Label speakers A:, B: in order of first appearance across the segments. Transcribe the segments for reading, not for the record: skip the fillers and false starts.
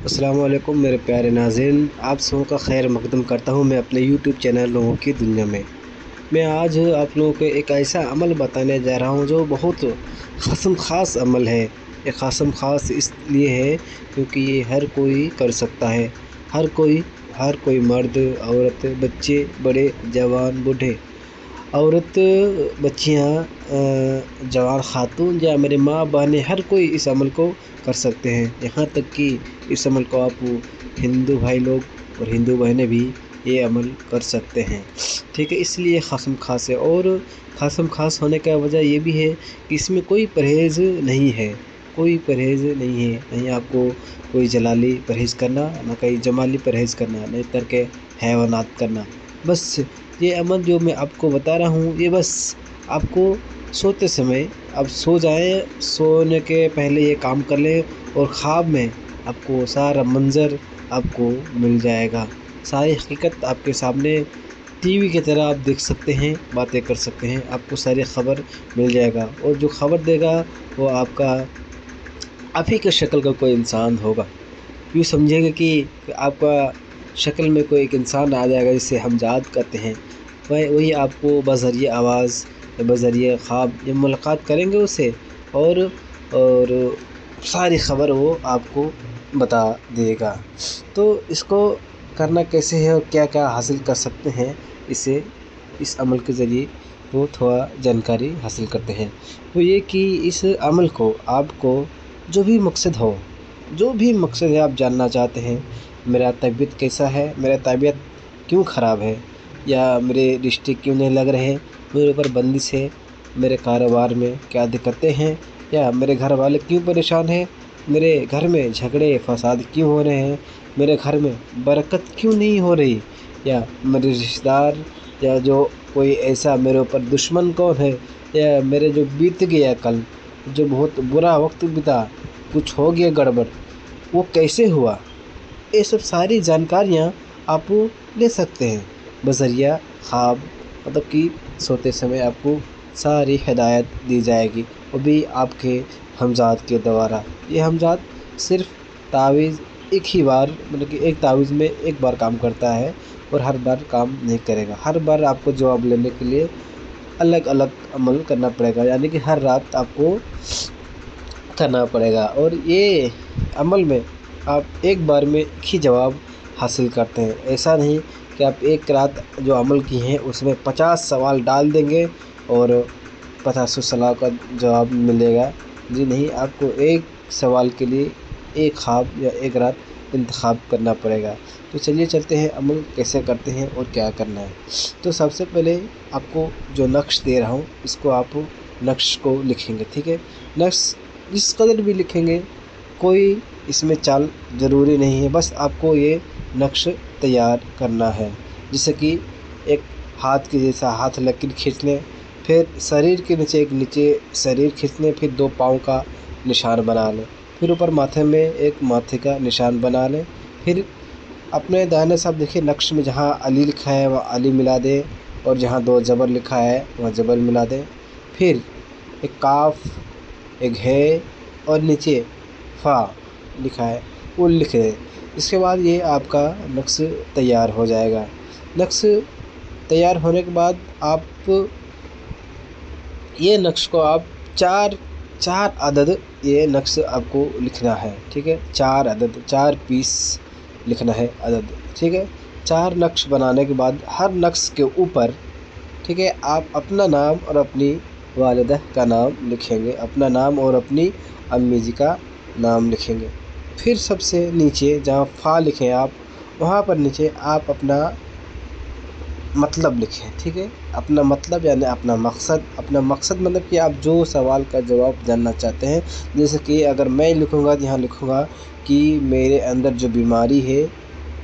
A: السلام علیکم میرے پیارے ناظرین، آپ سبوں کا خیر مقدم کرتا ہوں میں اپنے یوٹیوب چینل لوگوں کی دنیا میں آج آپ لوگوں کو ایک ایسا عمل بتانے جا رہا ہوں جو بہت خاص عمل ہے۔ یہ خاص اس لیے ہے کیونکہ یہ ہر کوئی کر سکتا ہے، ہر کوئی مرد، عورت، بچے، بڑے، جوان، بوڑھے، عورت، بچیاں، جوان خاتون یا میرے ماں بہنیں، ہر کوئی اس عمل کو کر سکتے ہیں۔ یہاں تک کہ اس عمل کو آپ ہندو بھائی لوگ اور ہندو بہنیں بھی یہ عمل کر سکتے ہیں، ٹھیک ہے۔ اس لیے خاص ہے، اور خاص ہونے کا وجہ یہ بھی ہے کہ اس میں کوئی پرہیز نہیں ہے، نہیں آپ کو کوئی جلالی پرہیز کرنا، نہ کوئی جمالی پرہیز کرنا، نہ ترک حیوانات کرنا۔ بس یہ عمل جو میں آپ کو بتا رہا ہوں، یہ بس آپ کو سوتے سمے، آپ سو جائیں، سونے کے پہلے یہ کام کر لیں، اور خواب میں آپ کو سارا منظر آپ کو مل جائے گا، ساری حقیقت آپ کے سامنے ٹی وی کی طرح آپ دیکھ سکتے ہیں، باتیں کر سکتے ہیں، آپ کو ساری خبر مل جائے گا، اور جو خبر دے گا وہ آپ ہی کے شکل کا کوئی انسان ہوگا۔ یوں سمجھے گا کہ آپ کا شکل میں کوئی ایک انسان آ جائے گا جسے ہم یاد کرتے ہیں، وہی آپ کو بذریعہ آواز یا بذریعہ خواب یا ملاقات کریں گے اسے، اور ساری خبر وہ آپ کو بتا دے گا۔ تو اس کو کرنا کیسے ہے اور کیا کیا حاصل کر سکتے ہیں، اس عمل کے ذریعے وہ تھوڑا جانکاری حاصل کرتے ہیں۔ وہ یہ کہ اس عمل کو آپ کو جو بھی مقصد ہے آپ جاننا چاہتے ہیں، میرا طبیعت کیسا ہے، میرا طبیعت کیوں خراب ہے، یا میرے رشتے کیوں نہیں لگ رہے، میرے اوپر بندش ہے، میرے کاروبار میں کیا دقتیں ہیں، یا میرے گھر والے کیوں پریشان ہیں، میرے گھر میں جھگڑے فساد کیوں ہو رہے ہیں، میرے گھر میں برکت کیوں نہیں ہو رہی، یا میرے رشتہ دار یا جو کوئی ایسا میرے اوپر دشمن کون ہے، یا میرے جو بیت گیا کل، جو بہت برا وقت بیتا، کچھ ہو گیا گڑبڑ، وہ کیسے ہوا، یہ سب ساری جانکاریاں آپ لے سکتے ہیں بذریعہ خواب، مطلب کہ سوتے سمے آپ کو ساری ہدایت دی جائے گی، وہ بھی آپ کے ہمزاد کے دوارا۔ یہ ہمزاد صرف تعویذ ایک ہی بار، مطلب کہ ایک تعویذ میں ایک بار کام کرتا ہے، اور ہر بار کام نہیں کرے گا، ہر بار آپ کو جواب لینے کے لیے الگ عمل کرنا پڑے گا، یعنی کہ ہر رات آپ کو کرنا پڑے گا، اور یہ عمل میں آپ ایک بار میں ایک ہی جواب حاصل کرتے ہیں۔ ایسا نہیں کہ آپ ایک رات جو عمل کی ہیں اس میں 50 سوال ڈال دیں گے اور 50 سوال کا جواب ملے گا، جی نہیں، آپ کو ایک سوال کے لیے ایک خواب یا ایک رات انتخاب کرنا پڑے گا۔ تو چلیے چلتے ہیں عمل کیسے کرتے ہیں اور کیا کرنا ہے۔ تو سب سے پہلے آپ کو جو نقش دے رہا ہوں اس کو آپ نقش کو لکھیں گے، ٹھیک ہے۔ نقش جس قدر بھی لکھیں گے، کوئی اس میں چال ضروری نہیں ہے، بس آپ کو یہ نقش تیار کرنا ہے، جیسے کہ ایک ہاتھ کے جیسا ہاتھ لکیر کھینچ لیں، پھر شریر کے نیچے شریر کھینچ لیں، پھر 2 پاؤں کا نشان بنا لیں، پھر اوپر ماتھے میں ایک ماتھے کا نشان بنا لیں، پھر اپنے دائیں ساتھ دیکھیں نقش میں جہاں علی لکھا ہے وہاں علی ملا دیں، اور جہاں 2 زبر لکھا ہے وہاں زبر ملا دیں، پھر ایک کاف، ایک ہے، اور نیچے فا لکھا ہے وہ لکھ دیں۔ اس کے بعد یہ آپ کا نقش تیار ہو جائے گا۔ نقش تیار ہونے کے بعد آپ یہ نقش کو آپ چار عدد یہ نقش آپ کو لکھنا ہے، ٹھیک ہے، 4 عدد، 4 پیس لکھنا ہے عدد، ٹھیک ہے۔ 4 نقش بنانے کے بعد ہر نقش کے اوپر، ٹھیک ہے، آپ اپنا نام اور اپنی والدہ کا نام لکھیں گے، اپنا نام اور اپنی امی جی کا نام لکھیں گے۔ پھر سب سے نیچے جہاں فا لکھیں آپ، وہاں پر نیچے آپ اپنا مطلب لکھیں، ٹھیک ہے، اپنا مطلب یعنی اپنا مقصد مطلب کہ آپ جو سوال کا جواب جاننا چاہتے ہیں، جیسے کہ اگر میں لکھوں گا یہاں لکھوں گا کہ میرے اندر جو بیماری ہے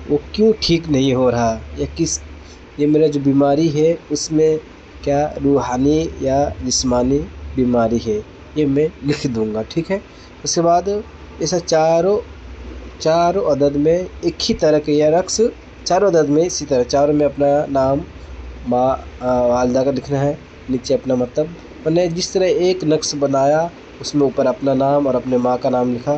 A: وہ کیوں ٹھیک نہیں ہو رہا، یا یہ میرا جو بیماری ہے اس میں کیا روحانی یا جسمانی بیماری ہے، یہ میں لکھ دوں گا، ٹھیک ہے۔ اس کے بعد ایسا چاروں عدد میں ایک ہی طرح کے، یا رقص چاروں عدد میں اسی طرح چاروں میں اپنا نام، ماں، والدہ کا لکھنا ہے، نیچے اپنا مطلب، میں نے جس طرح ایک نقش بنایا اس میں اوپر اپنا نام اور اپنے ماں کا نام لکھا،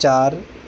A: 4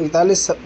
A: 41